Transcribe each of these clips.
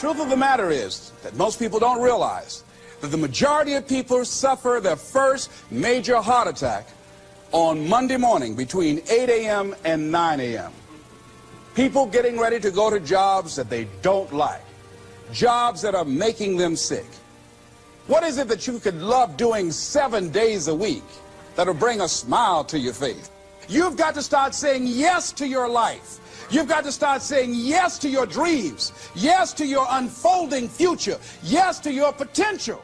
Truth of the matter is that most people don't realize that the majority of people suffer their first major heart attack on Monday morning between 8 a.m. and 9 a.m. People getting ready to go to jobs that they don't like, jobs that are making them sick. What is it that you could love doing 7 days a week that'll bring a smile to your face? You've got to start saying yes to your life. You've got to start saying yes to your dreams, yes to your unfolding future, yes to your potential.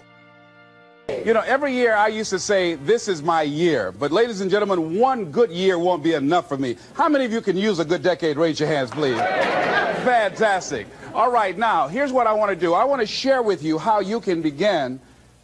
You know, every year I used to say, this is my year. But ladies and gentlemen, one good year won't be enough for me. How many of you can use a good decade? Raise your hands, please. Fantastic. All right, now, here's what I want to do. I want to share with you how you can begin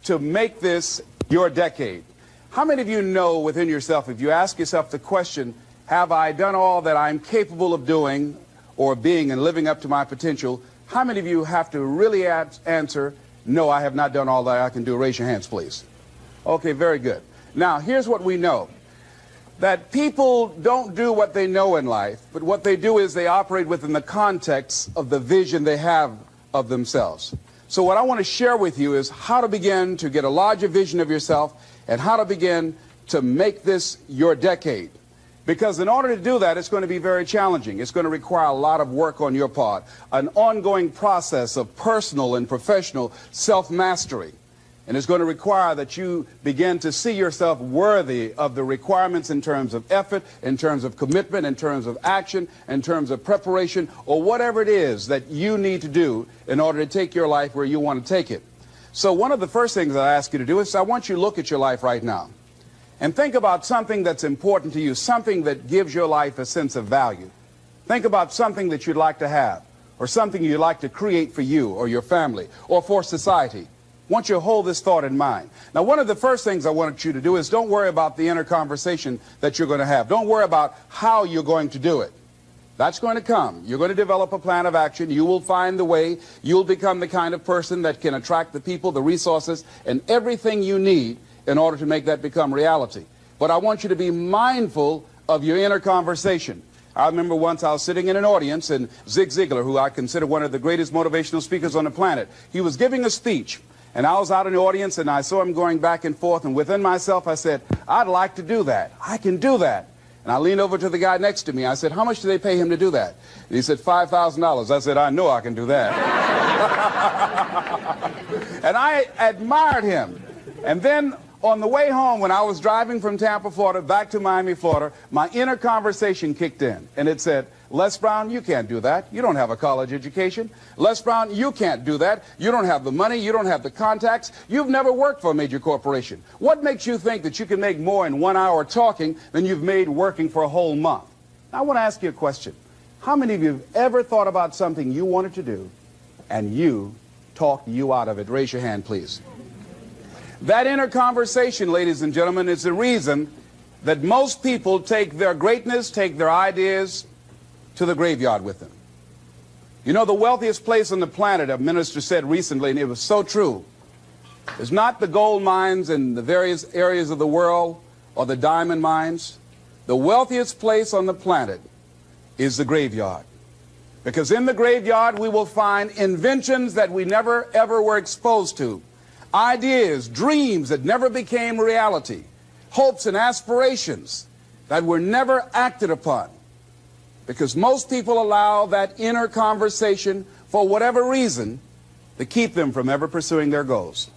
to make this your decade. How many of you know within yourself, if you ask yourself the question, have I done all that I'm capable of doing or being and living up to my potential? How many of you have to really answer, no, I have not done all that I can do? Raise your hands, please. Okay, very good. Now, here's what we know. That people don't do what they know in life, but what they do is they operate within the context of the vision they have of themselves. So what I want to share with you is how to begin to get a larger vision of yourself and how to begin to make this your decade. Because in order to do that, it's going to be very challenging. It's going to require a lot of work on your part, an ongoing process of personal and professional self-mastery. And it's going to require that you begin to see yourself worthy of the requirements in terms of effort, in terms of commitment, in terms of action, in terms of preparation, or whatever it is that you need to do in order to take your life where you want to take it. So one of the first things I ask you to do is I want you to look at your life right now. And think about something that's important to you, something that gives your life a sense of value. Think about something that you'd like to have, or something you'd like to create for you or your family or for society. I want you to hold this thought in mind. Now, one of the first things I want you to do is don't worry about the inner conversation that you're going to have. Don't worry about how you're going to do it. That's going to come. You're going to develop a plan of action. You will find the way. You'll become the kind of person that can attract the people, the resources, and everything you need in order to make that become reality. But I want you to be mindful of your inner conversation. I remember once I was sitting in an audience, and Zig Ziglar, who I consider one of the greatest motivational speakers on the planet, he was giving a speech, and I was out in the audience, and I saw him going back and forth, and within myself I said, I'd like to do that. I can do that. And I leaned over to the guy next to me. I said, how much do they pay him to do that? And he said, $5,000. I said, I know I can do that. And I admired him. And then on the way home, when I was driving from Tampa, Florida, back to Miami, Florida, my inner conversation kicked in. And it said, Les Brown, you can't do that. You don't have a college education. Les Brown, you can't do that. You don't have the money. You don't have the contacts. You've never worked for a major corporation. What makes you think that you can make more in 1 hour talking than you've made working for a whole month? Now, I want to ask you a question. How many of you have ever thought about something you wanted to do and you talked you out of it? Raise your hand, please. That inner conversation, ladies and gentlemen, is the reason that most people take their greatness, take their ideas to the graveyard with them. You know, the wealthiest place on the planet, a minister said recently, and it was so true, is not the gold mines in the various areas of the world or the diamond mines. The wealthiest place on the planet is the graveyard. Because in the graveyard we will find inventions that we never ever were exposed to. Ideas, dreams that never became reality, hopes and aspirations that were never acted upon. Because most people allow that inner conversation, for whatever reason, to keep them from ever pursuing their goals.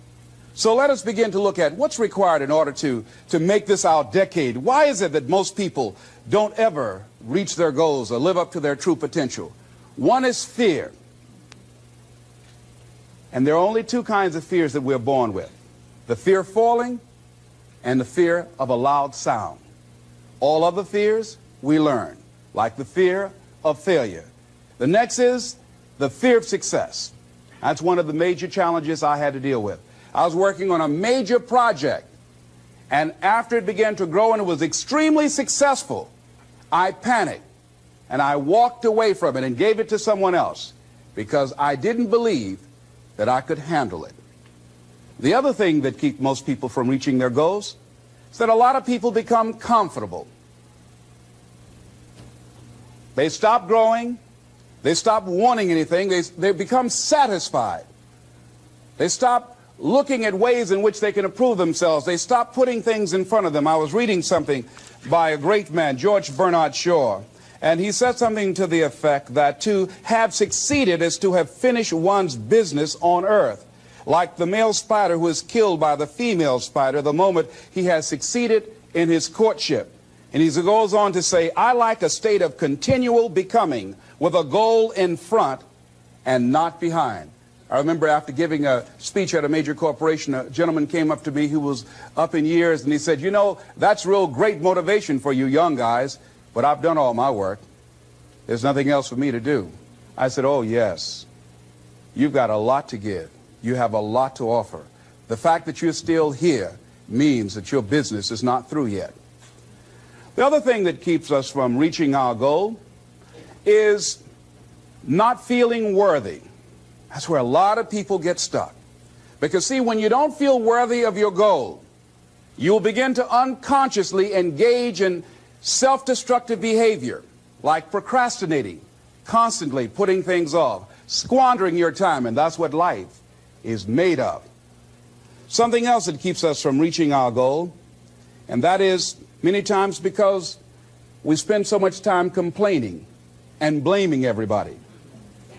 So let us begin to look at what's required in order to make this our decade. Why is it that most people don't ever reach their goals or live up to their true potential? One is fear. And there are only two kinds of fears that we're born with. The fear of falling and the fear of a loud sound. All other fears we learn, like the fear of failure. The next is the fear of success. That's one of the major challenges I had to deal with. I was working on a major project, and after it began to grow and it was extremely successful, I panicked and I walked away from it and gave it to someone else because I didn't believe that I could handle it. The other thing that keeps most people from reaching their goals is that a lot of people become comfortable. They stop growing, They stop wanting anything. They become satisfied. They stop looking at ways in which they can improve themselves. They stop putting things in front of them. I was reading something by a great man, George Bernard Shaw, and he said something to the effect that to have succeeded is to have finished one's business on earth. Like the male spider who is killed by the female spider the moment he has succeeded in his courtship. And he goes on to say, I like a state of continual becoming with a goal in front and not behind. I remember after giving a speech at a major corporation, a gentleman came up to me who was up in years, and he said, you know, that's real great motivation for you young guys, but I've done all my work. There's nothing else for me to do. I said, oh, yes, you've got a lot to give. You have a lot to offer. The fact that you're still here means that your business is not through yet. The other thing that keeps us from reaching our goal is not feeling worthy. That's where a lot of people get stuck. Because see, when you don't feel worthy of your goal, you'll begin to unconsciously engage in self-destructive behavior, like procrastinating, constantly putting things off, squandering your time, and that's what life is made of. Something else that keeps us from reaching our goal, and that is many times because we spend so much time complaining and blaming everybody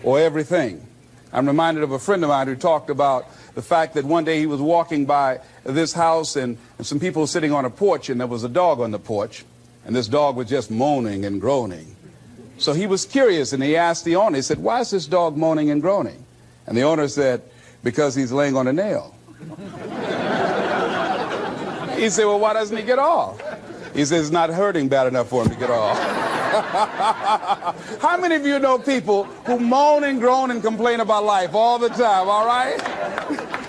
or everything. I'm reminded of a friend of mine who talked about the fact that one day he was walking by this house and some people were sitting on a porch, and there was a dog on the porch, and this dog was just moaning and groaning. So he was curious, and he asked the owner, he said, why is this dog moaning and groaning? And the owner said, because he's laying on a nail. He said, well, why doesn't he get off? He says, it's not hurting bad enough for him to get off. How many of you know people who moan and groan and complain about life all the time, all right?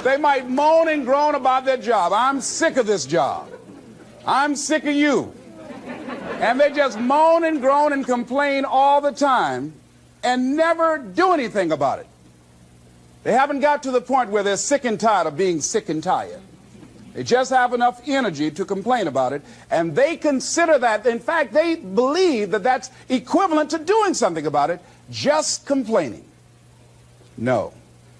They might moan and groan about their job. I'm sick of this job. I'm sick of you. And they just moan and groan and complain all the time and never do anything about it. They haven't got to the point where they're sick and tired of being sick and tired. They just have enough energy to complain about it, and they consider that, in fact, they believe that that's equivalent to doing something about it, just complaining. No,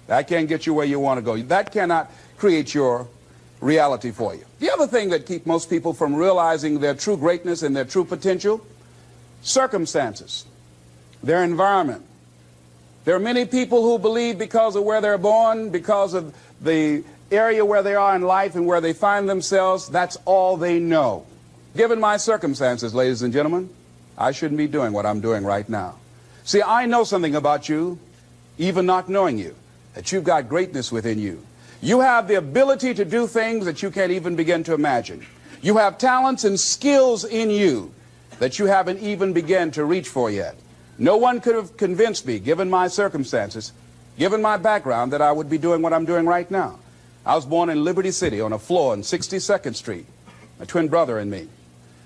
that can't get you where you want to go. That cannot create your reality for you. The other thing that keeps most people from realizing their true greatness and their true potential, circumstances, their environment. There are many people who believe because of where they're born, because of the area where they are in life and where they find themselves, that's all they know. Given my circumstances, ladies and gentlemen, I shouldn't be doing what I'm doing right now. See, I know something about you, even not knowing you, that you've got greatness within you. You have the ability to do things that you can't even begin to imagine. You have talents and skills in you that you haven't even begun to reach for yet. No one could have convinced me, given my circumstances, given my background, that I would be doing what I'm doing right now. I was born in Liberty City on a floor on 62nd Street, my twin brother and me.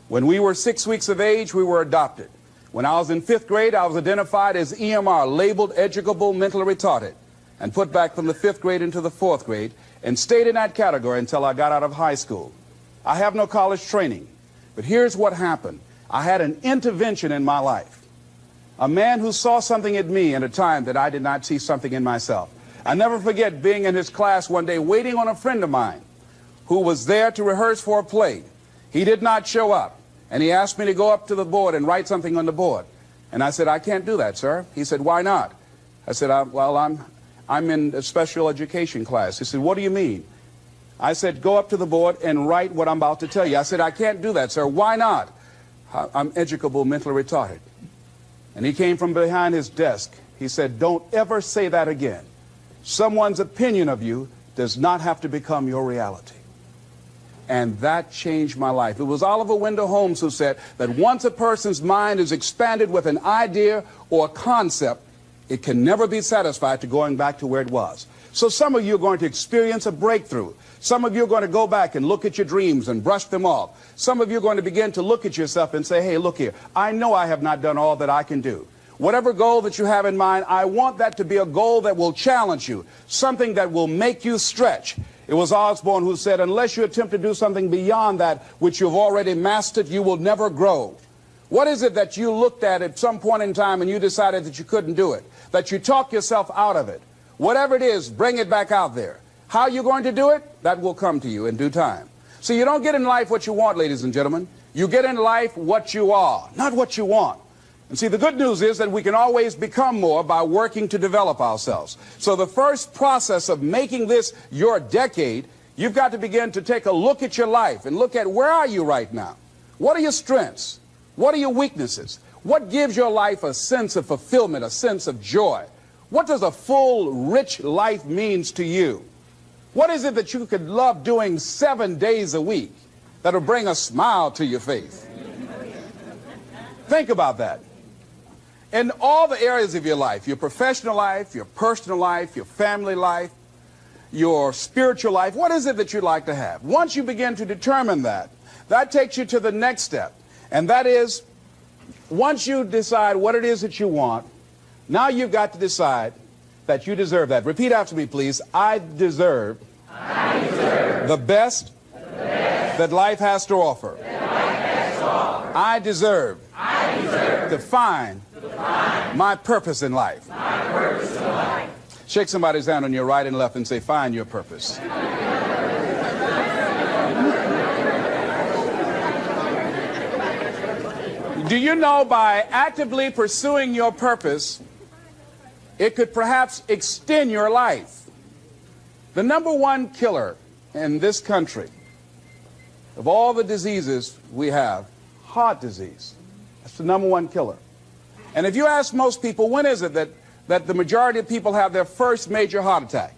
When we were 6 weeks of age, we were adopted. When I was in 5th grade, I was identified as EMR, labeled educable mentally retarded, and put back from the 5th grade into the 4th grade, and stayed in that category until I got out of high school. I have no college training, but here's what happened. I had an intervention in my life. A man who saw something in me at a time that I did not see something in myself. I never forget being in his class one day waiting on a friend of mine who was there to rehearse for a play. He did not show up, and he asked me to go up to the board and write something on the board. And I said, I can't do that, sir. He said, why not? I said, well, I'm in a special education class. He said, what do you mean? I said, go up to the board and write what I'm about to tell you. I said, I can't do that, sir. Why not? I'm educable mentally retarded. And he came from behind his desk. He said, don't ever say that again. Someone's opinion of you does not have to become your reality. And that changed my life. It was Oliver Wendell Holmes who said that once a person's mind is expanded with an idea or a concept, it can never be satisfied to going back to where it was. So some of you are going to experience a breakthrough. Some of you are going to go back and look at your dreams and brush them off. Some of you are going to begin to look at yourself and say, hey, look here, I know I have not done all that I can do. Whatever goal that you have in mind, I want that to be a goal that will challenge you, something that will make you stretch. It was Osborne who said, unless you attempt to do something beyond that which you've already mastered, you will never grow. What is it that you looked at some point in time and you decided that you couldn't do it, that you talked yourself out of it? Whatever it is, bring it back out there. How you're going to do it, that will come to you in due time. So you don't get in life what you want, ladies and gentlemen. You get in life what you are, not what you want. And see, the good news is that we can always become more by working to develop ourselves. So the first process of making this your decade, you've got to begin to take a look at your life and look at where are you right now? What are your strengths? What are your weaknesses? What gives your life a sense of fulfillment, a sense of joy? What does a full, rich life means to you? What is it that you could love doing 7 days a week that'll bring a smile to your face? Think about that. In all the areas of your life, your professional life, your personal life, your family life, your spiritual life, what is it that you'd like to have? Once you begin to determine that, that takes you to the next step. And that is, once you decide what it is that you want, now you've got to decide that you deserve that. Repeat after me, please. I deserve the best that life has to offer. I deserve to find my purpose in life. Shake somebody's hand on your right and left and say, find your purpose. Do you know by actively pursuing your purpose, it could perhaps extend your life? The number one killer in this country of all the diseases we have, heart disease. That's the number one killer. And if you ask most people, when is it that the majority of people have their first major heart attack?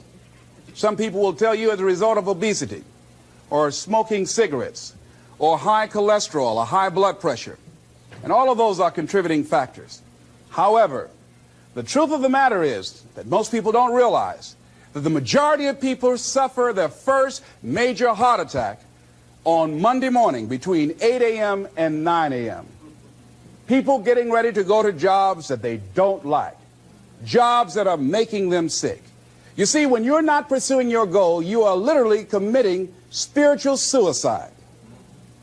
Some people will tell you as a result of obesity, or smoking cigarettes, or high cholesterol, or high blood pressure. And all of those are contributing factors. However, the truth of the matter is that most people don't realize that the majority of people suffer their first major heart attack on Monday morning between 8 a.m. and 9 a.m. People getting ready to go to jobs that they don't like, jobs that are making them sick. You see, when you're not pursuing your goal, you are literally committing spiritual suicide.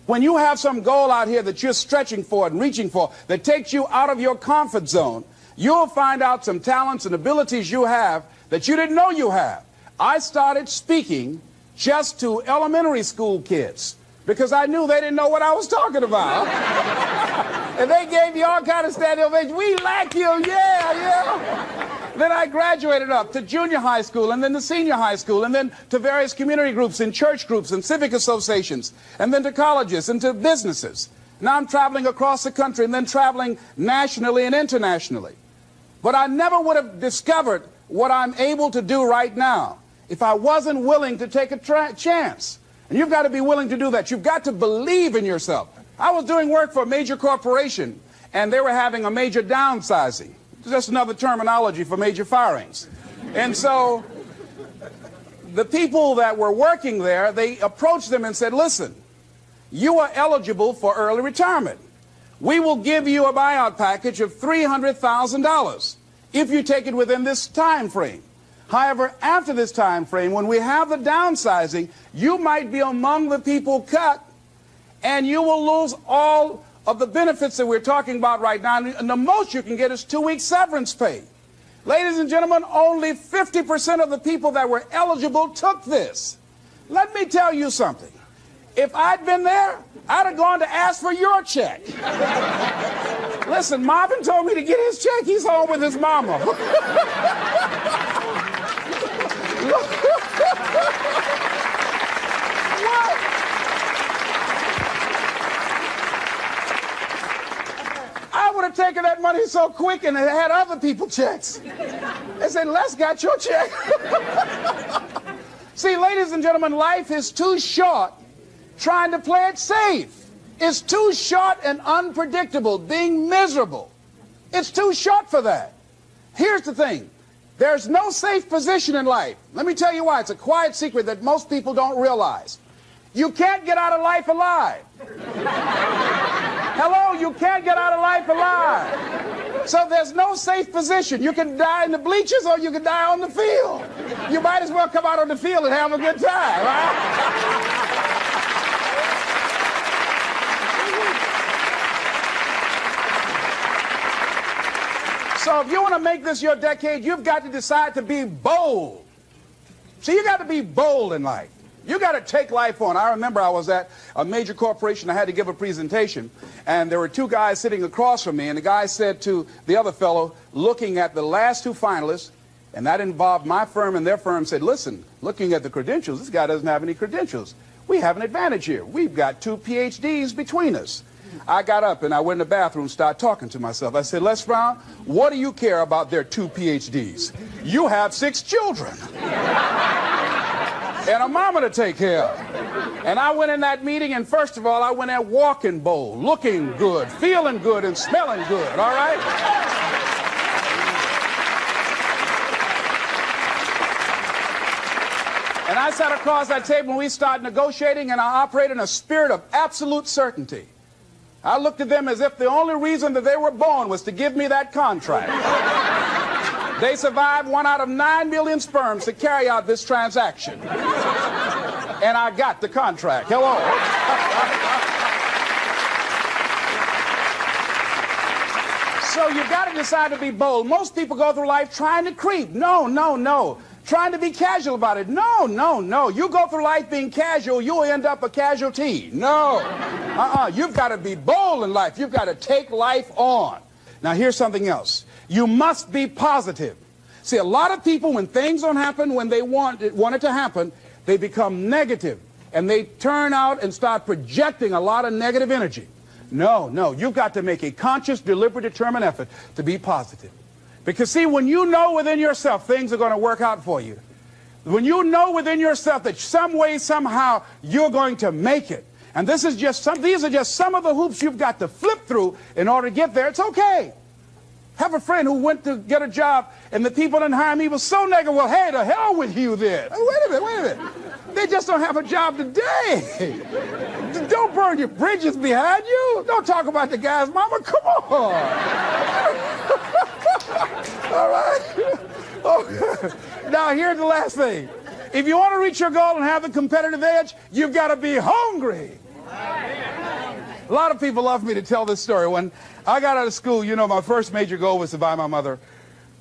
When you have some goal out here that you're stretching for and reaching for that takes you out of your comfort zone, you'll find out some talents and abilities you have that you didn't know you have. I started speaking just to elementary school kids because I knew they didn't know what I was talking about. And they gave me all kind of standing ovation. We like you, yeah. Then I graduated up to junior high school and then to senior high school and then to various community groups and church groups and civic associations and then to colleges and to businesses. Now I'm traveling across the country and then traveling nationally and internationally. But I never would have discovered what I'm able to do right now if I wasn't willing to take a chance. And you've got to be willing to do that. You've got to believe in yourself. I was doing work for a major corporation and they were having a major downsizing. Just another terminology for major firings. And so the people that were working there, they approached them and said, listen, you are eligible for early retirement. We will give you a buyout package of $300,000 if you take it within this time frame. However, after this time frame, when we have the downsizing, you might be among the people cut and you will lose all of the benefits that we're talking about right now, and the most you can get is 2 weeks severance pay. Ladies and gentlemen, only 50% of the people that were eligible took this. Let me tell you something. If I'd been there, I'd have gone to ask for your check. Listen, Marvin told me to get his check. He's home with his mama. What? I would have taken that money so quick and had other people checks. They said, Les got your check. See, ladies and gentlemen, life is too short trying to play it safe. It's too short and unpredictable, being miserable. It's too short for that. Here's the thing. There's no safe position in life. Let me tell you why. It's a quiet secret that most people don't realize. You can't get out of life alive. Hello, you can't get out of life alive. So there's no safe position. You can die in the bleachers or you can die on the field. You might as well come out on the field and have a good time, right? So if you want to make this your decade, you've got to decide to be bold. See, you got to be bold in life. You got to take life on. I remember I was at a major corporation. I had to give a presentation, and there were two guys sitting across from me, and the guy said to the other fellow, looking at the last two finalists, and that involved my firm and their firm, said, listen, looking at the credentials, this guy doesn't have any credentials. We have an advantage here. We've got 2 PhDs between us. I got up and I went in the bathroom and started talking to myself. I said, Les Brown, what do you care about their 2 PhDs? You have 6 children and a mama to take care of. And I went in that meeting, and first of all, I went there walking bold, looking good, feeling good, and smelling good, all right? And I sat across that table and we started negotiating, and I operated in a spirit of absolute certainty. I looked at them as if the only reason that they were born was to give me that contract. They survived 1 out of 9 million sperms to carry out this transaction. And I got the contract. Hello. So you've got to decide to be bold. Most people go through life trying to creep. No, no, no. Trying to be casual about it. No, no, no. You go through life being casual, you'll end up a casualty. No. You've got to be bold in life. You've got to take life on. Now, here's something else. You must be positive. See, a lot of people, when things don't happen when they want it to happen, they become negative, and they turn out and start projecting a lot of negative energy. No, no. You've got to make a conscious, deliberate, determined effort to be positive. Because, see, when you know within yourself things are going to work out for you, when you know within yourself that some way, somehow, you're going to make it, and these are just some of the hoops you've got to flip through in order to get there, it's okay. Have a friend who went to get a job, and the people didn't hire him. He was so negative. Well, hey, to hell with you then. Wait a minute. They just don't have a job today. Don't burn your bridges behind you. Don't talk about the guy's mama. Come on. All right? Oh. Now, here's the last thing. If you want to reach your goal and have the competitive edge, you've got to be hungry. A lot of people love me to tell this story. When I got out of school, you know, my first major goal was to buy my mother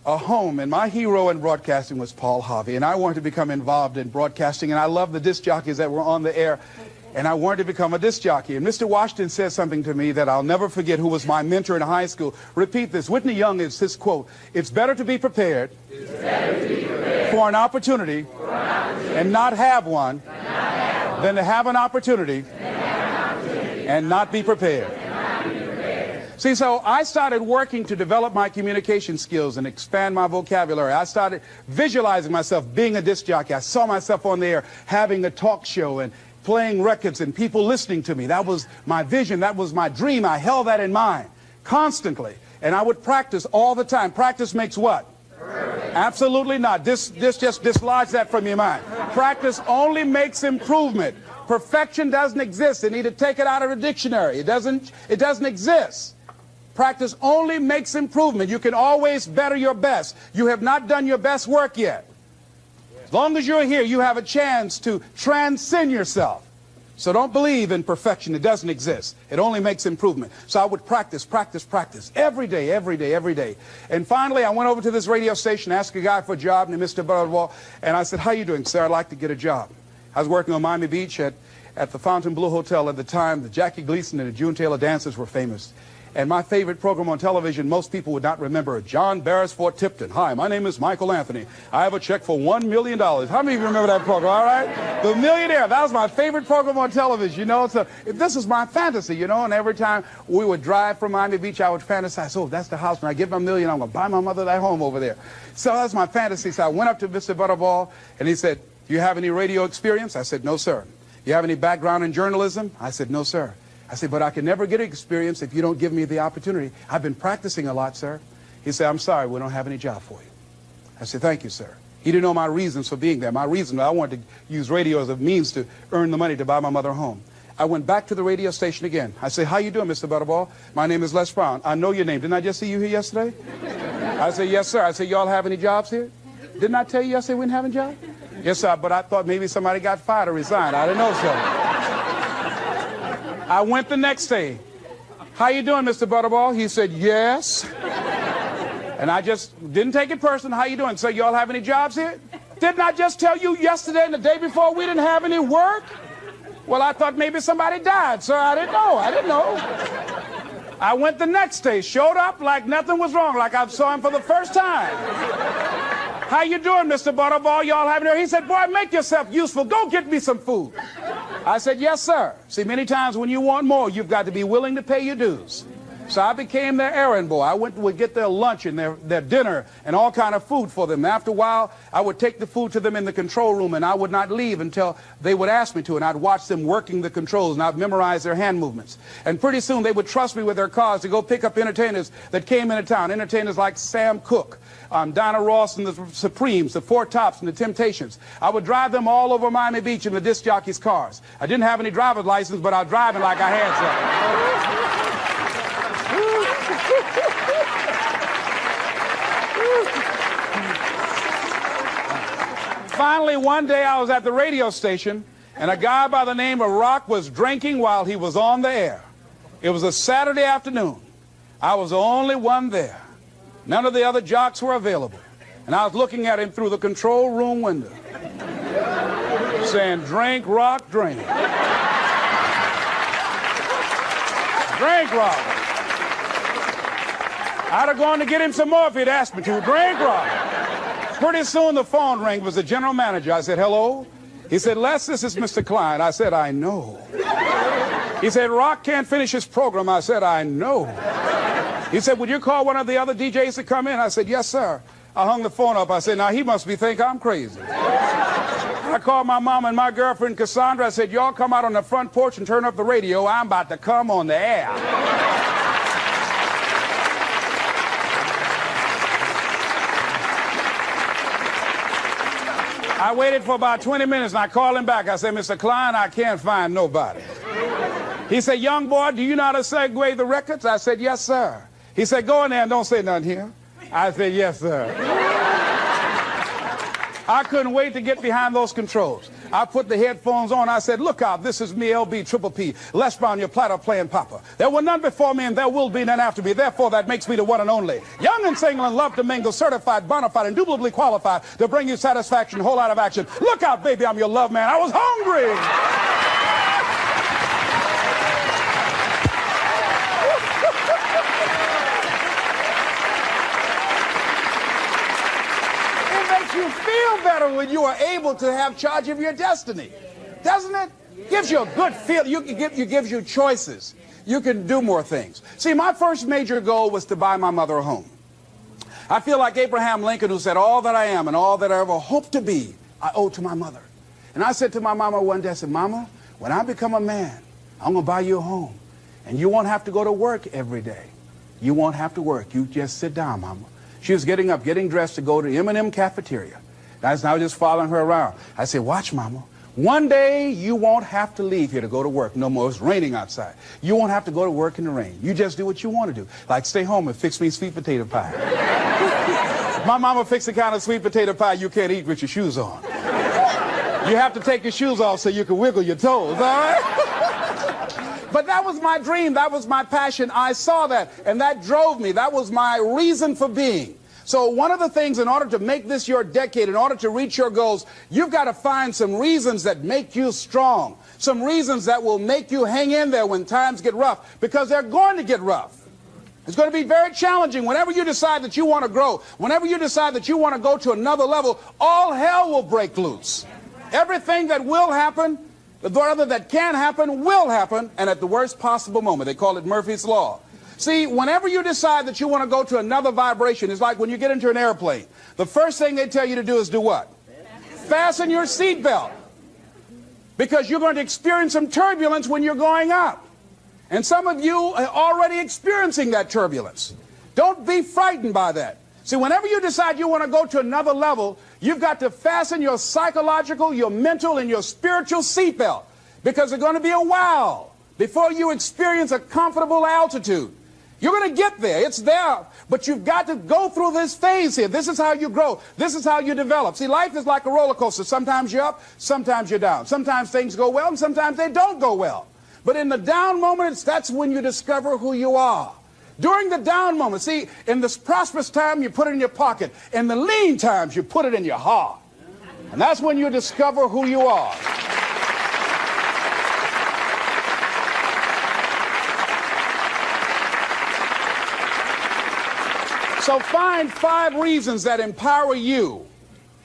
a home, and my hero in broadcasting was Paul Harvey, and I wanted to become involved in broadcasting, and I loved the disc jockeys that were on the air, and I wanted to become a disc jockey. And Mr. Washington said something to me that I'll never forget, who was my mentor in high school. Repeat this. Whitney Young is his quote. It's better to be prepared, for an opportunity, and not have one, than to have an opportunity and not be prepared. See, so I started working to develop my communication skills and expand my vocabulary. I started visualizing myself being a disc jockey. I saw myself on the air having a talk show and playing records and people listening to me. That was my vision. That was my dream. I held that in mind constantly. And I would practice all the time. Practice makes what? Perfect. Absolutely not. This just dislodge that from your mind. Practice only makes improvement. Perfection doesn't exist. They need to take it out of the dictionary. It doesn't exist. Practice only makes improvement. You can always better your best. You have not done your best work yet. As long as you're here, you have a chance to transcend yourself. So don't believe in perfection. It doesn't exist. It only makes improvement. So I would practice every day, every day, every day. And finally, I went over to this radio station, asked a guy for a job named Mr. Butterwall, and I said, how you doing, sir? I'd like to get a job. I was working on Miami Beach at the Fontainebleau Hotel at the time. The Jackie Gleason and the June Taylor Dancers were famous. And my favorite program on television, most people would not remember, John Beresford Tipton. Hi, my name is Michael Anthony. I have a check for $1 million. How many of you remember that program, all right? The Millionaire, that was my favorite program on television, you know. So this was my fantasy, you know, and every time we would drive from Miami Beach, I would fantasize, oh, that's the house. When I get my million, I'm going to buy my mother that home over there. So that's my fantasy. So I went up to Mr. Butterball, and he said, do you have any radio experience? I said, no, sir. You have any background in journalism? I said, no, sir. I said, but I can never get experience if you don't give me the opportunity. I've been practicing a lot, sir. He said, I'm sorry, we don't have any job for you. I said, thank you, sir. He didn't know my reasons for being there. My reason, I wanted to use radio as a means to earn the money to buy my mother a home. I went back to the radio station again. I said, how you doing, Mr. Butterball? My name is Les Brown. I know your name. Didn't I just see you here yesterday? I said, yes, sir. I said, y'all have any jobs here? Didn't I tell you yesterday we didn't have a job? Yes, sir, but I thought maybe somebody got fired or resigned. I didn't know, sir. I went the next day. How you doing, Mr. Butterball? He said, yes. And I just didn't take it personal. How you doing? So y'all have any jobs here? Didn't I just tell you yesterday and the day before we didn't have any work? Well, I thought maybe somebody died, sir. I didn't know. I went the next day, showed up like nothing was wrong, like I saw him for the first time. How you doing, Mr. Butterball? Y'all having here? He said, boy, make yourself useful. Go get me some food. I said, yes, sir. See, many times when you want more, you've got to be willing to pay your dues. So I became their errand boy. I would get their lunch and their dinner and all kind of food for them. After a while, I would take the food to them in the control room, and I would not leave until they would ask me to, and I'd watch them working the controls, and I'd memorize their hand movements. And pretty soon, they would trust me with their cars to go pick up entertainers that came into town, entertainers like Sam Cooke, Dinah Ross and the Supremes, the Four Tops and the Temptations. I would drive them all over Miami Beach in the disc jockeys' cars. I didn't have any driver's license, but I was driving like I had some. Finally, one day I was at the radio station, and a guy by the name of Rock was drinking while he was on the air. It was a Saturday afternoon. I was the only one there. None of the other jocks were available. And I was looking at him through the control room window, saying, drink, Rock, drink. Drink, Rock. I'd have gone to get him some more if he'd asked me to. Drink, Rock. Pretty soon the phone rang. It was the general manager. I said, hello? He said, Les, this is Mr. Klein. I said, I know. He said, Rock can't finish his program. I said, I know. He said, would you call one of the other DJs to come in? I said, yes, sir. I hung the phone up. I said, now he must think I'm crazy. I called my mom and my girlfriend Cassandra. I said, y'all come out on the front porch and turn up the radio. I'm about to come on the air. I waited for about 20 minutes, and I called him back. I said, Mr. Klein, I can't find nobody. He said, young boy, do you know how to segue the records? I said, yes, sir. He said, go in there and don't say nothing here. I said, yes, sir. I couldn't wait to get behind those controls. I put the headphones on. I said, look out, this is me, LB, Triple P, Les Brown, your platter playing papa. There were none before me, and there will be none after me. Therefore, that makes me the one and only. Young and single and love to mingle, certified, bona fide, indubitably qualified to bring you satisfaction, whole lot of action. Look out, baby, I'm your love man. I was hungry. You feel better when you are able to have charge of your destiny, doesn't it? Gives you a good feel. It gives you choices. You can do more things. See, my first major goal was to buy my mother a home. I feel like Abraham Lincoln, who said, all that I am and all that I ever hope to be, I owe to my mother. And I said to my mama one day, I said, Mama, when I become a man, I'm going to buy you a home. And you won't have to go to work every day. You won't have to work. You just sit down, Mama. She was getting up, getting dressed to go to M&M cafeteria. I was just following her around. I said, watch, Mama. One day you won't have to leave here to go to work no more. It's raining outside. You won't have to go to work in the rain. You just do what you want to do. Like stay home and fix me sweet potato pie. My mama fixed the kind of sweet potato pie you can't eat with your shoes on. You have to take your shoes off so you can wiggle your toes, all right? But that was my dream. That was my passion. I saw that, and that drove me. That was my reason for being. So one of the things, in order to make this your decade, in order to reach your goals, you've got to find some reasons that make you strong, some reasons that will make you hang in there when times get rough, because they're going to get rough. It's going to be very challenging. Whenever you decide that you want to grow, whenever you decide that you want to go to another level, all hell will break loose. Everything that will happen, rather that can happen, will happen, and at the worst possible moment. They call it Murphy's Law. See, whenever you decide that you want to go to another vibration, it's like when you get into an airplane. The first thing they tell you to do is do what? Fasten your seatbelt. Because you're going to experience some turbulence when you're going up. And some of you are already experiencing that turbulence. Don't be frightened by that. See, whenever you decide you want to go to another level, you've got to fasten your psychological, your mental, and your spiritual seatbelt. Because it's going to be a while before you experience a comfortable altitude. You're going to get there. It's there. But you've got to go through this phase here. This is how you grow. This is how you develop. See, life is like a roller coaster. Sometimes you're up, sometimes you're down. Sometimes things go well, and sometimes they don't go well. But in the down moments, that's when you discover who you are. During the down moments, see, in this prosperous time, you put it in your pocket. In the lean times, you put it in your heart. And that's when you discover who you are. So find 5 reasons that empower you.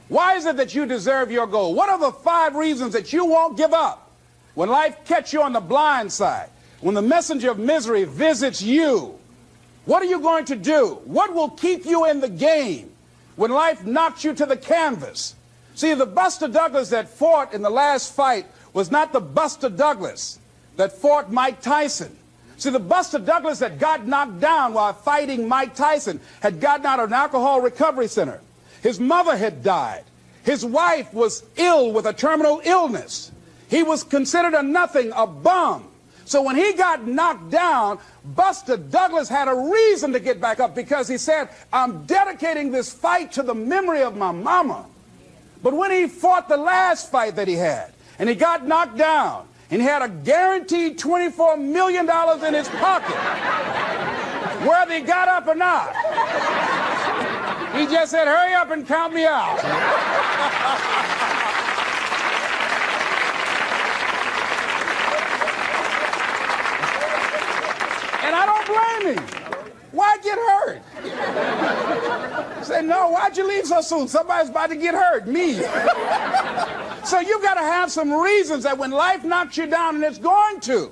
Why is it that you deserve your goal? What are the 5 reasons that you won't give up when life catches you on the blind side? When the messenger of misery visits you, what are you going to do? What will keep you in the game when life knocks you to the canvas? See, the Buster Douglas that fought in the last fight was not the Buster Douglas that fought Mike Tyson. See, the Buster Douglas that got knocked down while fighting Mike Tyson had gotten out of an alcohol recovery center. His mother had died. His wife was ill with a terminal illness. He was considered a nothing, a bum. So when he got knocked down, Buster Douglas had a reason to get back up because he said, I'm dedicating this fight to the memory of my mama. But when he fought the last fight that he had, and he got knocked down, and he had a guaranteed $24 million in his pocket, whether he got up or not, he just said, hurry up and count me out. And I don't blame him. Why get hurt? Say, no, why'd you leave so soon? Somebody's about to get hurt, me. So you've got to have some reasons that when life knocks you down, and it's going to.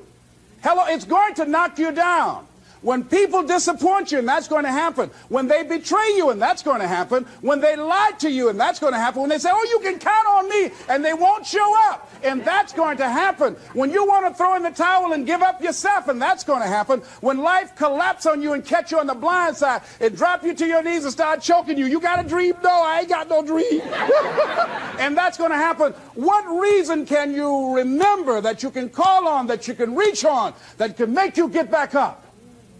Hello, it's going to knock you down. When people disappoint you, and that's going to happen. When they betray you, and that's going to happen. When they lie to you, and that's going to happen. When they say, oh, you can count on me, and they won't show up, and that's going to happen. When you want to throw in the towel and give up yourself, and that's going to happen. When life collapses on you and catch you on the blind side and drop you to your knees and start choking you, you got a dream? No, I ain't got no dream. And that's going to happen. What reason can you remember that you can call on, that you can reach on, that can make you get back up?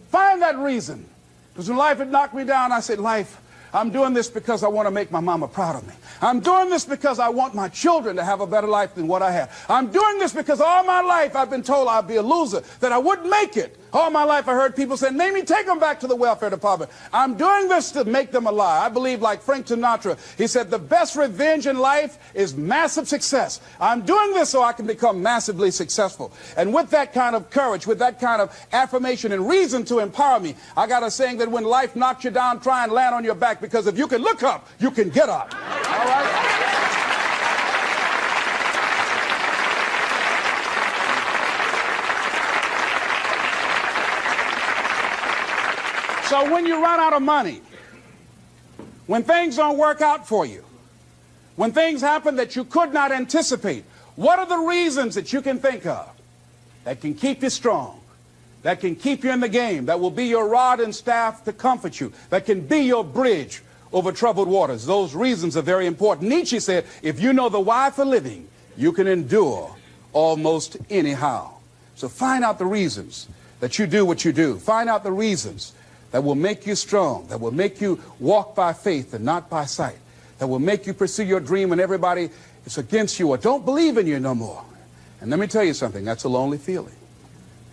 Find that reason. Because when life had knocked me down, I said, life, I'm doing this because I want to make my mama proud of me. I'm doing this because I want my children to have a better life than what I have. I'm doing this because all my life I've been told I'd be a loser, that I wouldn't make it. All my life I heard people say, Mamie, take them back to the welfare department. I'm doing this to make them alive. I believe, like Frank Sinatra, he said, the best revenge in life is massive success. I'm doing this so I can become massively successful. And with that kind of courage, with that kind of affirmation and reason to empower me, I got a saying that when life knocks you down, try and land on your back, because if you can look up, you can get up. All right? So when you run out of money, when things don't work out for you, when things happen that you could not anticipate, what are the reasons that you can think of that can keep you strong, that can keep you in the game, that will be your rod and staff to comfort you, that can be your bridge over troubled waters? Those reasons are very important. Nietzsche said, if you know the why for living, you can endure almost anyhow. So find out the reasons that you do what you do. Find out the reasons that will make you strong, that will make you walk by faith and not by sight, that will make you pursue your dream when everybody is against you or don't believe in you no more. And let me tell you something, that's a lonely feeling.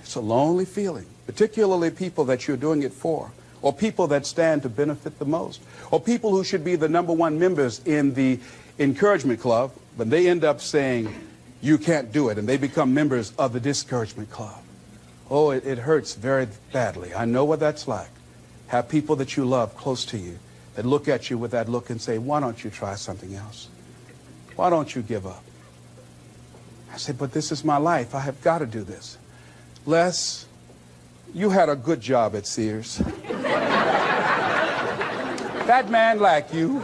It's a lonely feeling, particularly people that you're doing it for, or people that stand to benefit the most, or people who should be the #1 members in the encouragement club, but they end up saying, you can't do it, and they become members of the discouragement club. Oh, it hurts very badly. I know what that's like. Have people that you love close to you that look at you with that look and say, why don't you try something else? Why don't you give up? I say, but this is my life. I have got to do this. Les, you had a good job at Sears. That man like you.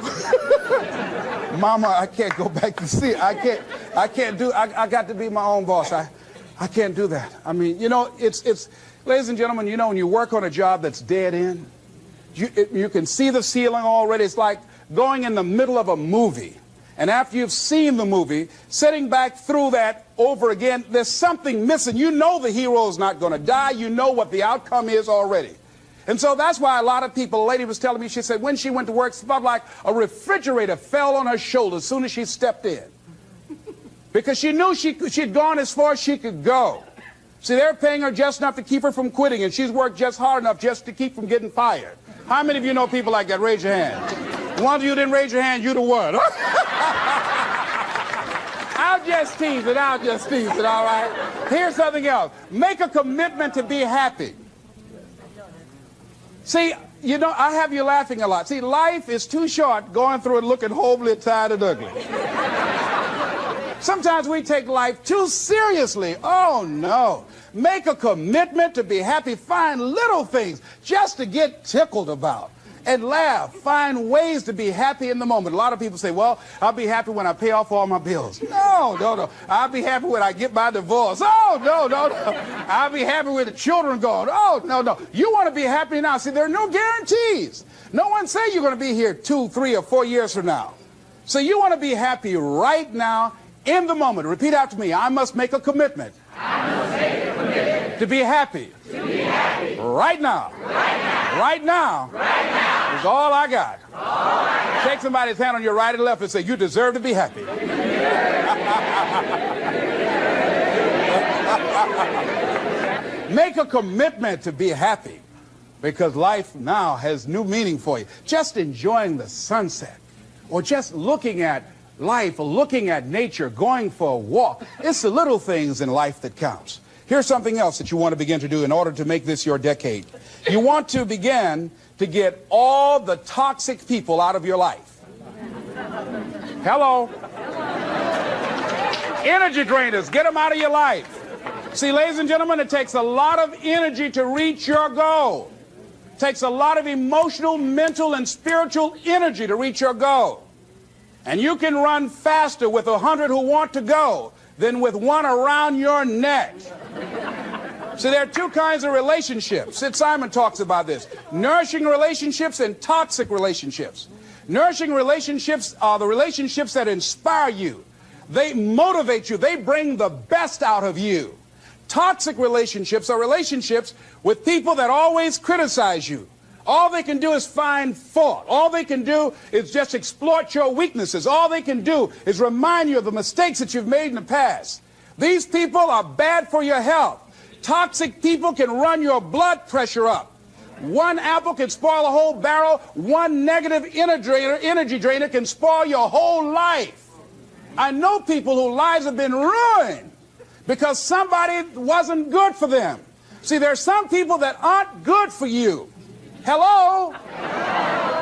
Mama, I can't go back to Sears. I can't do, I got to be my own boss. I can't do that. I mean, you know, it's, ladies and gentlemen, you know, when you work on a job that's dead end, you can see the ceiling already. It's like going in the middle of a movie. And after you've seen the movie, sitting back through that over again, there's something missing. You know the hero's not going to die. You know what the outcome is already. And so that's why a lot of people, a lady was telling me, she said when she went to work, it felt like a refrigerator fell on her shoulder as soon as she stepped in. Because she knew she'd gone as far as she could go. See, they're paying her just enough to keep her from quitting, and she's worked just hard enough just to keep from getting fired. How many of you know people like that? Raise your hand. The ones of you didn't raise your hand, you the one. I'll just tease it, all right? Here's something else. Make a commitment to be happy. See, you know, I have you laughing a lot. See, life is too short going through it looking homely, tired, and ugly. Sometimes we take life too seriously. Oh, no. Make a commitment to be happy. Find little things just to get tickled about and laugh. Find ways to be happy in the moment. A lot of people say, well, I'll be happy when I pay off all my bills. No, no, no. I'll be happy when I get my divorce. Oh, no, no, no. I'll be happy with the children gone. Oh, no, no. You want to be happy now. See, there are no guarantees. No one say you're going to be here 2, 3, or 4 years from now. So you want to be happy right now in the moment. Repeat after me. I must make a commitment. I must make a commitment to be happy. To be happy. Right now. Right now. Right now. Right now. Is all I got. All I got. Shake somebody's hand on your right and left and say, you deserve to be happy. Make a commitment to be happy, because life now has new meaning for you. Just enjoying the sunset, or just looking at life, or looking at nature, going for a walk. It's the little things in life that counts. Here's something else that you want to begin to do in order to make this your decade. You want to begin to get all the toxic people out of your life. Hello? Energy drainers, get them out of your life. See, ladies and gentlemen, it takes a lot of energy to reach your goal. It takes a lot of emotional, mental, and spiritual energy to reach your goal. And you can run faster with 100 who want to go than with one around your neck. So there are two kinds of relationships. Sid Simon talks about this. Nourishing relationships and toxic relationships. Nourishing relationships are the relationships that inspire you. They motivate you. They bring the best out of you. Toxic relationships are relationships with people that always criticize you. All they can do is find fault. All they can do is just exploit your weaknesses. All they can do is remind you of the mistakes that you've made in the past. These people are bad for your health. Toxic people can run your blood pressure up. One apple can spoil a whole barrel. One negative energy drainer can spoil your whole life. I know people whose lives have been ruined because somebody wasn't good for them. See, there are some people that aren't good for you. Hello?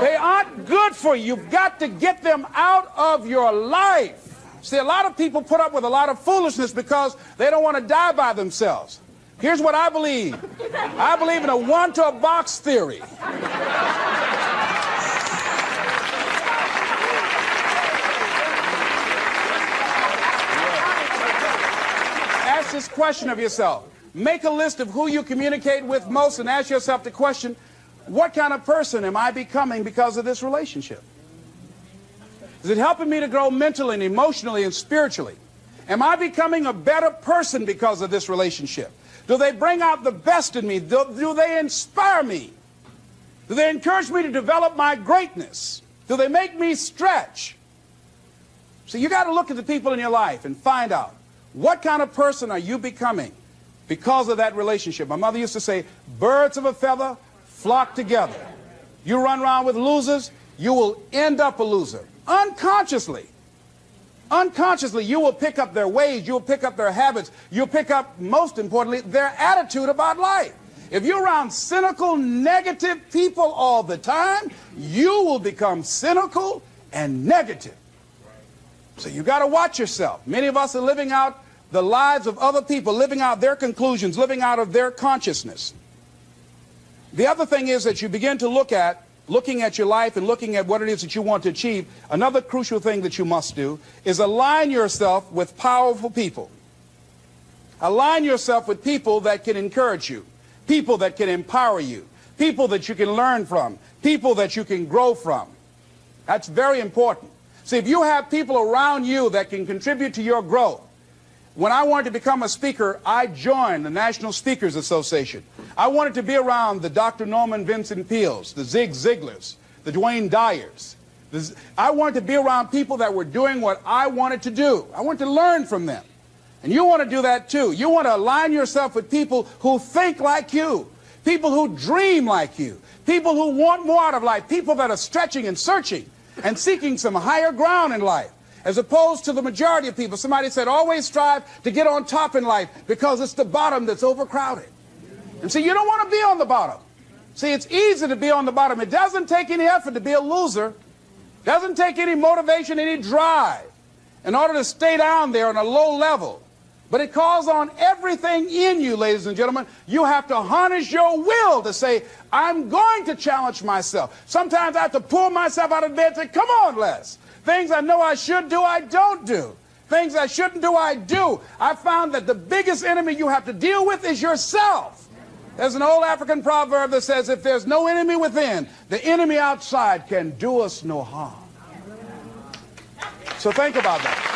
They aren't good for you. You've got to get them out of your life. See, a lot of people put up with a lot of foolishness because they don't want to die by themselves. Here's what I believe. I believe in a one-to-a-box theory. Ask this question of yourself. Make a list of who you communicate with most and ask yourself the question, what kind of person am I becoming because of this relationship? Is it helping me to grow mentally and emotionally and spiritually? Am I becoming a better person because of this relationship? Do they bring out the best in me? Do they inspire me? Do they encourage me to develop my greatness? Do they make me stretch? So you got to look at the people in your life and find out what kind of person are you becoming because of that relationship. My mother used to say, birds of a feather flock together. You run around with losers, you will end up a loser. Unconsciously. Unconsciously, you will pick up their ways, you'll pick up their habits, you'll pick up, most importantly, their attitude about life. If you're around cynical, negative people all the time, you will become cynical and negative. So you got to watch yourself. Many of us are living out the lives of other people, living out their conclusions, living out of their consciousness. The other thing is that you begin to looking at your life and looking at what it is that you want to achieve. Another crucial thing that you must do is align yourself with powerful people. Align yourself with people that can encourage you, people that can empower you, people that you can learn from, people that you can grow from. That's very important. See, if you have people around you that can contribute to your growth. When I wanted to become a speaker, I joined the National Speakers Association. I wanted to be around the Dr. Norman Vincent Peales, the Zig Ziglars, the Dwayne Dyers. I wanted to be around people that were doing what I wanted to do. I wanted to learn from them. And you want to do that too. You want to align yourself with people who think like you, people who dream like you, people who want more out of life, people that are stretching and searching and seeking some higher ground in life, as opposed to the majority of people. Somebody said, always strive to get on top in life because it's the bottom that's overcrowded. And so you don't want to be on the bottom. See, it's easy to be on the bottom. It doesn't take any effort to be a loser. It doesn't take any motivation, any drive in order to stay down there on a low level. But it calls on everything in you, ladies and gentlemen. You have to harness your will to say, I'm going to challenge myself. Sometimes I have to pull myself out of bed and say, come on, Les. Things I know I should do, I don't do. Things I shouldn't do, I do. I found that the biggest enemy you have to deal with is yourself. There's an old African proverb that says, if there's no enemy within, the enemy outside can do us no harm. So think about that.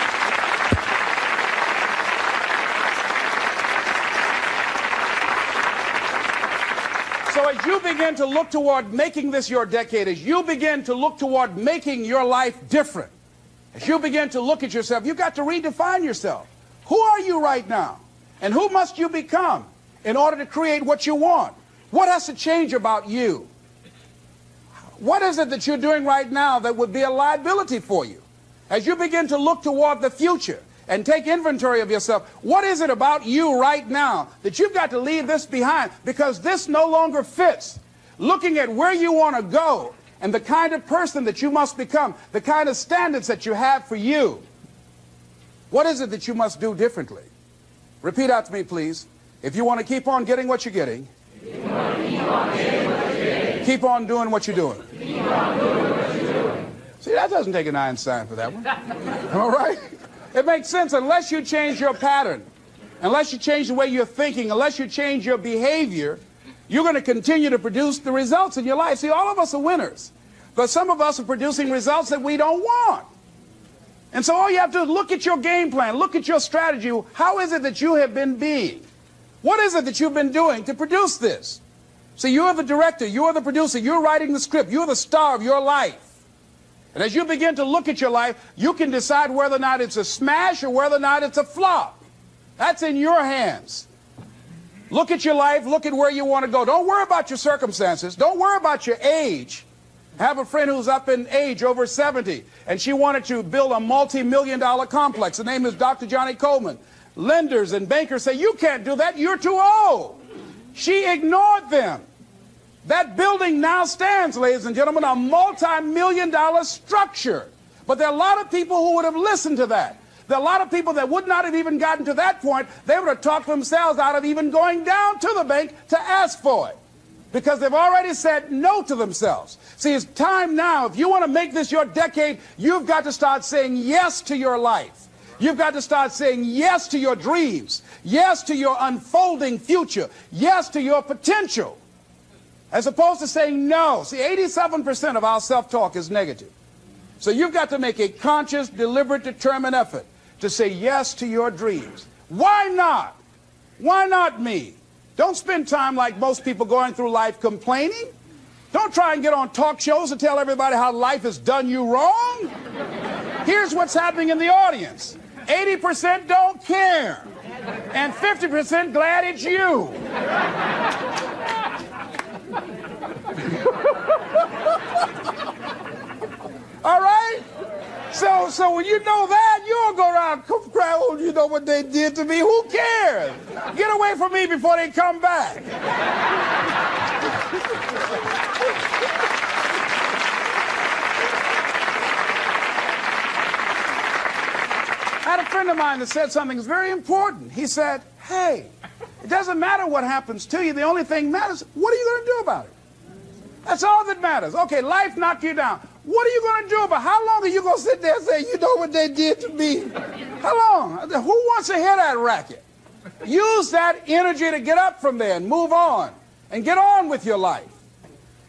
So as you begin to look toward making this your decade, as you begin to look toward making your life different, as you begin to look at yourself, you've got to redefine yourself. Who are you right now? And who must you become in order to create what you want? What has to change about you? What is it that you're doing right now that would be a liability for you? As you begin to look toward the future and take inventory of yourself, what is it about you right now that you've got to leave this behind because this no longer fits? Looking at where you want to go and the kind of person that you must become, the kind of standards that you have for you. What is it that you must do differently? Repeat out to me, please. If you want to keep on getting what you're getting, keep on doing what you're doing. See, that doesn't take an Einstein for that one. All right? It makes sense unless you change your pattern, unless you change the way you're thinking, unless you change your behavior, you're going to continue to produce the results in your life. See, all of us are winners, but some of us are producing results that we don't want. And so all you have to do is look at your game plan, look at your strategy. How is it that you have been being? What is it that you've been doing to produce this? See, you're the director, you're the producer, you're writing the script, you're the star of your life. And as you begin to look at your life, you can decide whether or not it's a smash or whether or not it's a flop. That's in your hands. Look at your life, look at where you want to go. Don't worry about your circumstances. Don't worry about your age. I have a friend who's up in age, over 70, and she wanted to build a multi-million-dollar complex. The name is Dr. Johnny Coleman. Lenders and bankers say, you can't do that, you're too old. She ignored them. That building now stands, ladies and gentlemen, a multi-million-dollar structure. But there are a lot of people who would have listened to that. There are a lot of people that would not have even gotten to that point. They would have talked themselves out of even going down to the bank to ask for it, because they've already said no to themselves. See, it's time now. If you want to make this your decade, you've got to start saying yes to your life. You've got to start saying yes to your dreams, yes to your unfolding future, yes to your potential, as opposed to saying no. See, 87% of our self-talk is negative. So you've got to make a conscious, deliberate, determined effort to say yes to your dreams. Why not? Why not me? Don't spend time like most people going through life complaining. Don't try and get on talk shows and tell everybody how life has done you wrong. Here's what's happening in the audience. 80% don't care, and 50% glad it's you. All right? So when you know that, you don't go around crying, oh, you know what they did to me? Who cares? Get away from me before they come back. I had a friend of mine that said something that's very important. He said, hey, it doesn't matter what happens to you. The only thing matters, what are you going to do about it? That's all that matters. Okay, life knocked you down. What are you going to do about it? How long are you going to sit there and say, you know what they did to me? How long? Who wants to hear that racket? Use that energy to get up from there and move on and get on with your life.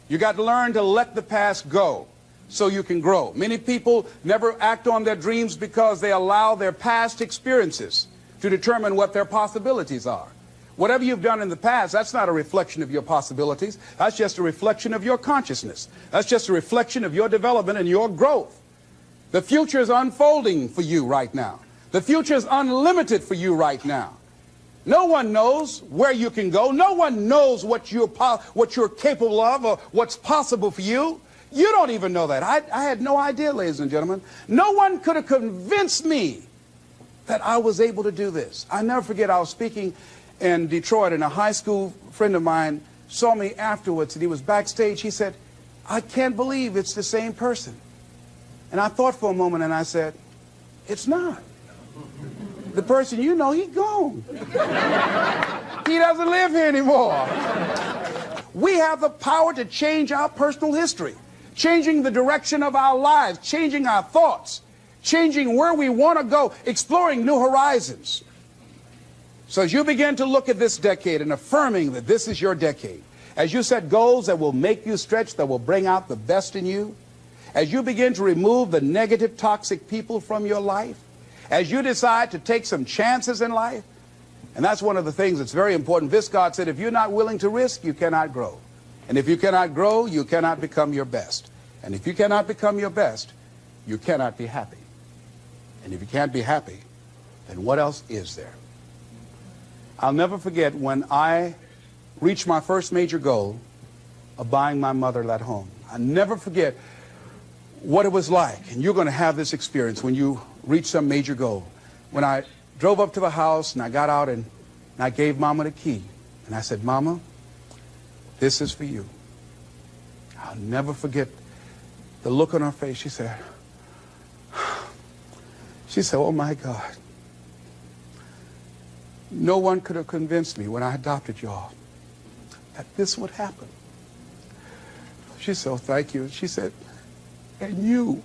You got to learn to let the past go so you can grow. Many people never act on their dreams because they allow their past experiences to determine what their possibilities are. Whatever you've done in the past, that's not a reflection of your possibilities. That's just a reflection of your consciousness. That's just a reflection of your development and your growth. The future is unfolding for you right now. The future is unlimited for you right now. No one knows where you can go. No one knows what you're capable of or what's possible for you. You don't even know that. I had no idea, ladies and gentlemen. No one could have convinced me that I was able to do this. I never forget, I was speaking in Detroit, and a high school friend of mine saw me afterwards, and he was backstage. He said, "I can't believe it's the same person." And I thought for a moment, and I said, "It's not. The person you know, he's gone. He doesn't live here anymore." We have the power to change our personal history, changing the direction of our lives, changing our thoughts, changing where we want to go, exploring new horizons. So as you begin to look at this decade and affirming that this is your decade, as you set goals that will make you stretch, that will bring out the best in you, as you begin to remove the negative, toxic people from your life, as you decide to take some chances in life, and that's one of the things that's very important. Viscard said, if you're not willing to risk, you cannot grow. And if you cannot grow, you cannot become your best. And if you cannot become your best, you cannot be happy. And if you can't be happy, then what else is there? I'll never forget when I reached my first major goal of buying my mother that home. I'll never forget what it was like. And you're going to have this experience when you reach some major goal. When I drove up to the house and I got out and I gave Mama the key. And I said, "Mama, this is for you." I'll never forget the look on her face. She said, "Oh my God. No one could have convinced me when I adopted y'all that this would happen." She said, "Oh, thank you." She said, "And you,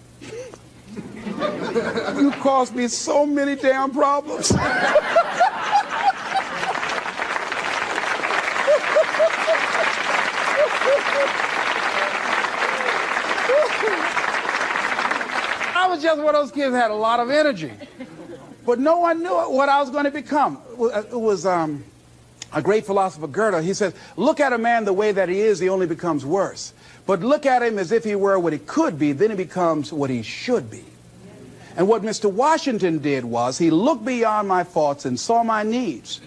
you caused me so many damn problems." I was just one of those kids that had a lot of energy. But no one knew what I was going to become. It was a great philosopher, Goethe. He says, look at a man the way that he is, he only becomes worse. But look at him as if he were what he could be, then he becomes what he should be. And what Mr. Washington did was he looked beyond my faults and saw my needs.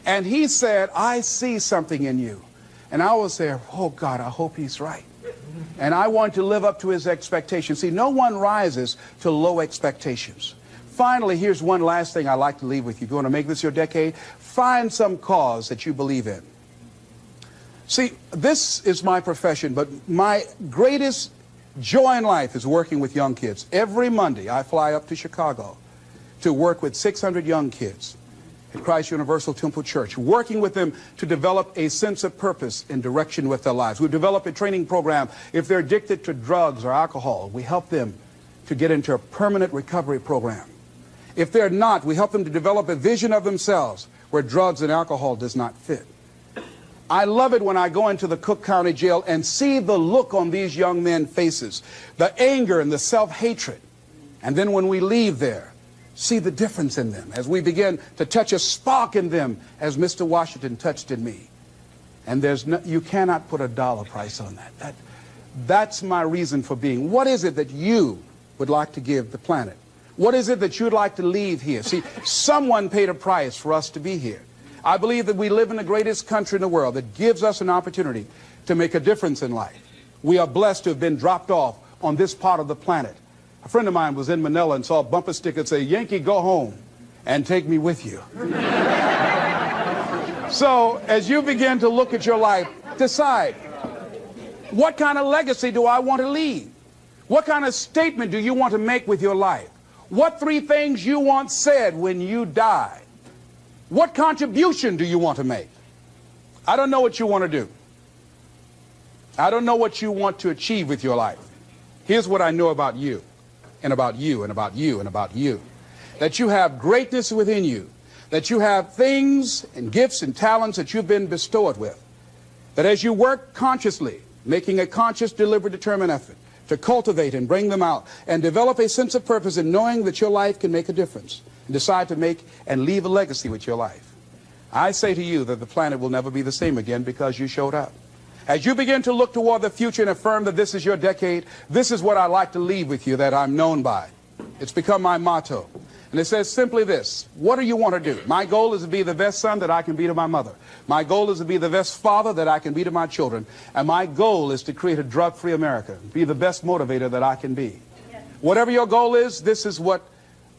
And he said, "I see something in you." And I was there, oh God, I hope he's right. And I want to live up to his expectations. See, no one rises to low expectations. Finally, here's one last thing I'd like to leave with you. If you want to make this your decade, find some cause that you believe in. See, this is my profession, but my greatest joy in life is working with young kids. Every Monday, I fly up to Chicago to work with 600 young kids at Christ Universal Temple Church, working with them to develop a sense of purpose and direction with their lives. We develop a training program. If they're addicted to drugs or alcohol, we help them to get into a permanent recovery program. If they're not, we help them to develop a vision of themselves where drugs and alcohol does not fit. I love it when I go into the Cook County Jail and see the look on these young men's faces, the anger and the self-hatred. And then when we leave there, see the difference in them as we begin to touch a spark in them as Mr. Washington touched in me. And you cannot put a dollar price on that. That's my reason for being. What is it that you would like to give the planet? What is it that you'd like to leave here? See, someone paid a price for us to be here. I believe that we live in the greatest country in the world that gives us an opportunity to make a difference in life. We are blessed to have been dropped off on this part of the planet. A friend of mine was in Manila and saw a bumper sticker that said, "Yankee, go home and take me with you." So as you begin to look at your life, decide, what kind of legacy do I want to leave? What kind of statement do you want to make with your life? What 3 things you want said when you die? What contribution do you want to make? I don't know what you want to do. I don't know what you want to achieve with your life. Here's what I know about you, and about you, and about you, and about you. That you have greatness within you. That you have things and gifts and talents that you've been bestowed with. That as you work consciously, making a conscious, deliberate, determined effort to cultivate and bring them out and develop a sense of purpose in knowing that your life can make a difference and decide to make and leave a legacy with your life. I say to you that the planet will never be the same again because you showed up. As you begin to look toward the future and affirm that this is your decade, this is what I'd like to leave with you that I'm known by. It's become my motto. And it says simply this: what do you want to do? My goal is to be the best son that I can be to my mother. My goal is to be the best father that I can be to my children. And my goal is to create a drug-free America, be the best motivator that I can be. Whatever your goal is, this is what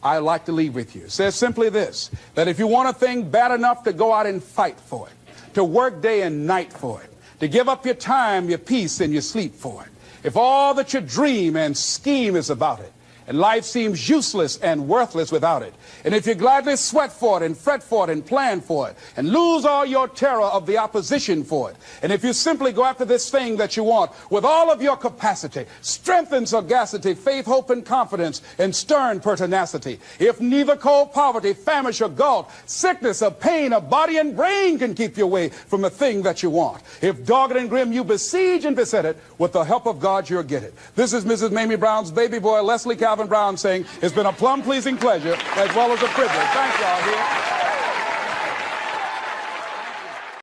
I like to leave with you. It says simply this: that if you want a thing bad enough to go out and fight for it, to work day and night for it, to give up your time, your peace, and your sleep for it, if all that you dream and scheme is about it, and life seems useless and worthless without it, and if you gladly sweat for it and fret for it and plan for it and lose all your terror of the opposition for it, and if you simply go after this thing that you want with all of your capacity, strength and sagacity, faith, hope, and confidence, and stern pertinacity, if neither cold poverty, famish, or gulf, sickness, or pain of body and brain can keep you away from the thing that you want, if dogged and grim you besiege and beset it, with the help of God you'll get it. This is Mrs. Mamie Brown's baby boy, Leslie Calvin Brown, saying it's been a plumb pleasing pleasure as well as a privilege. Thank y'all here.